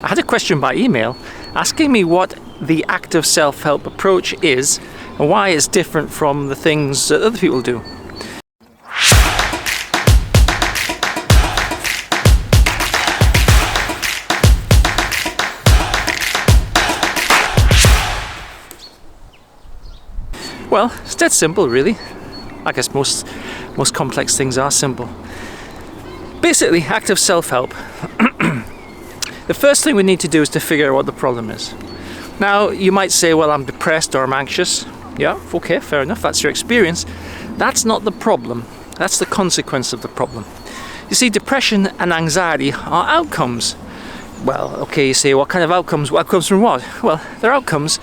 I had a question by email asking me what the active self-help approach is and why it's different from the things that other people do. Well, it's dead simple really. I guess most complex things are simple. Basically, active self-help. The first thing we need to do is to figure out what the problem is. Now, you might say, well, I'm depressed or I'm anxious. Yeah, okay, fair enough, that's your experience. That's not the problem. That's the consequence of the problem. You see, depression and anxiety are outcomes. Well, okay, you say, what kind of outcomes? Well, outcomes from what? Well, they're outcomes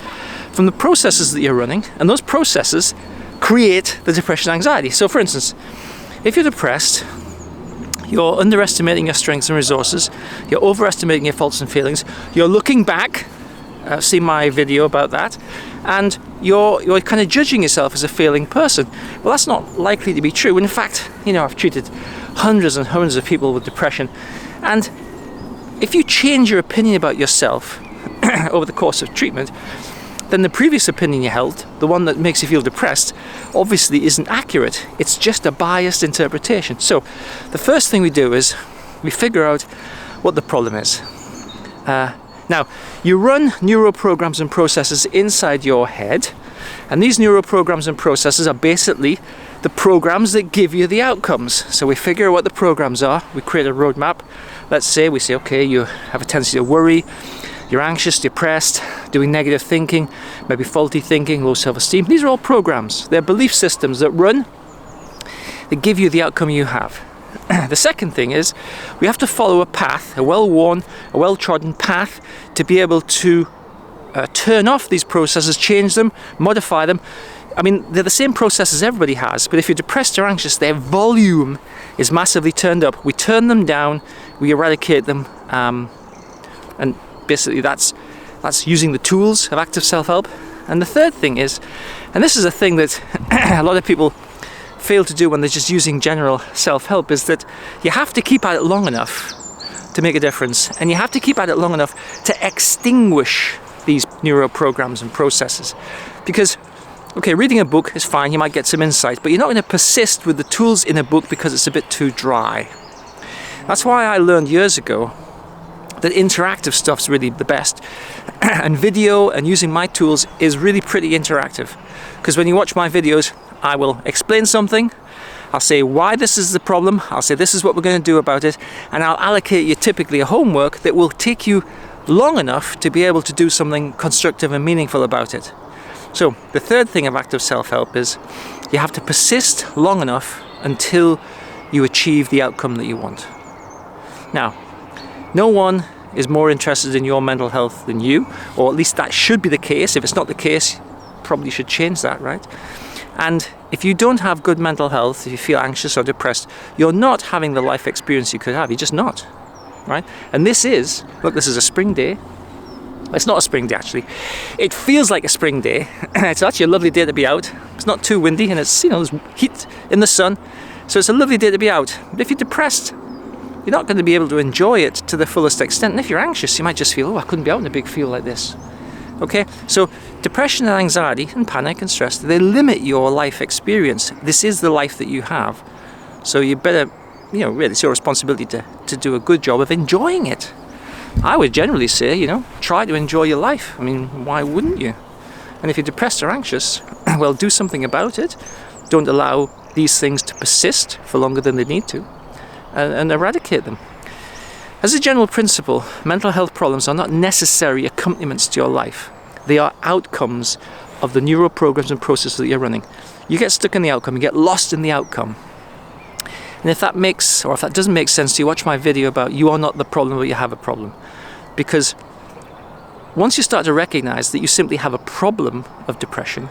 from the processes that you're running, and those processes create the depression and anxiety. So, for instance, if you're depressed, you're underestimating your strengths and resources, you're overestimating your faults and failings, you're looking back, see my video about that, and you're kind of judging yourself as a failing person. Well, that's not likely to be true. In fact, I've treated hundreds and hundreds of people with depression, and if you change your opinion about yourself over the course of treatment, then the previous opinion you held, the one that makes you feel depressed, obviously isn't accurate. It's just a biased interpretation. So the first thing we do is we figure out what the problem is. Now, you run neural programs and processes inside your head, and these neural programs and processes are basically the programs that give you the outcomes. So we figure out what the programs are, we create a roadmap. Let's say we say, okay, you have a tendency to worry, you're anxious, depressed, doing negative thinking, maybe faulty thinking, low self-esteem. These are all programs. They're belief systems that run, that give you the outcome you have. The second thing is we have to follow a path, a well-worn, a well-trodden path to be able to turn off these processes, change them, modify them. I mean, they're the same processes everybody has, but if you're depressed or anxious, their volume is massively turned up. We turn them down, we eradicate them, and basically that's using the tools of active self-help. And the third thing is, and this is a thing that a lot of people fail to do when they're just using general self-help, is that you have to keep at it long enough to make a difference, and you have to keep at it long enough to extinguish these neuro programs and processes. Because, okay, reading a book is fine, you might get some insight, but you're not going to persist with the tools in a book because it's a bit too dry. That's why I learned years ago that interactive stuff's really the best, and video and using my tools is really pretty interactive, because when you watch my videos, I will explain something, I'll say why this is the problem, I'll say this is what we're going to do about it, and I'll allocate you typically a homework that will take you long enough to be able to do something constructive and meaningful about it. So the third thing of active self-help is you have to persist long enough until you achieve the outcome that you want. Now, no one is more interested in your mental health than you, or at least that should be the case. If it's not the case, probably should change that, right? And if you don't have good mental health, if you feel anxious or depressed, you're not having the life experience you could have. You're just not, right? And this is a spring day. It's not a spring day, actually. It feels like a spring day. It's actually a lovely day to be out. It's not too windy, and it's, there's heat in the sun. So it's a lovely day to be out. But if you're depressed, you're not going to be able to enjoy it to the fullest extent. And if you're anxious, you might just feel, I couldn't be out in a big field like this. Okay, so depression and anxiety and panic and stress, they limit your life experience. This is the life that you have. So you better, really it's your responsibility to do a good job of enjoying it. I would generally say, try to enjoy your life. I mean, why wouldn't you? And if you're depressed or anxious, well, do something about it. Don't allow these things to persist for longer than they need to, and eradicate them. As a general principle, mental health problems are not necessary accompaniments to your life. They are outcomes of the neural programs and processes that you're running. You get stuck in the outcome, you get lost in the outcome. And if that doesn't make sense to you, watch my video about you are not the problem, but you have a problem. Because once you start to recognize that you simply have a problem of depression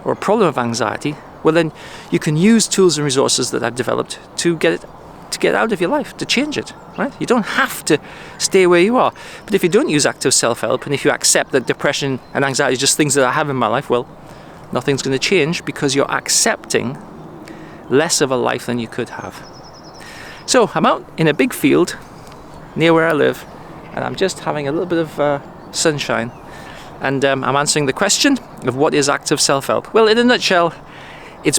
or a problem of anxiety, well then you can use tools and resources that I've developed to get out of your life, to change it, right? You don't have to stay where you are. But if you don't use active self-help, and if you accept that depression and anxiety are just things that I have in my life, well, nothing's going to change, because you're accepting less of a life than you could have. So I'm out in a big field near where I live, and I'm just having a little bit of sunshine, and I'm answering the question of what is active self-help. Well, in a nutshell, it's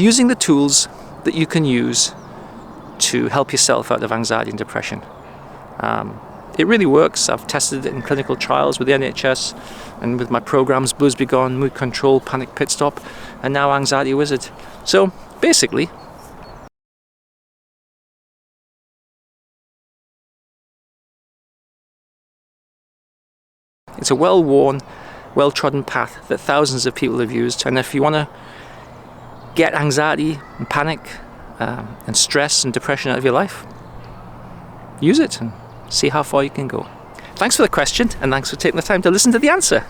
using the tools that you can use to help yourself out of anxiety and depression. It really works. I've tested it in clinical trials with the NHS and with my programs Blues Be Gone, Mood Control, Panic Pit Stop, and now Anxiety Wizard. So basically, it's a well-worn, well-trodden path that thousands of people have used, and if you want to get anxiety and panic and stress and depression out of your life, use it and see how far you can go. Thanks for the question, and thanks for taking the time to listen to the answer.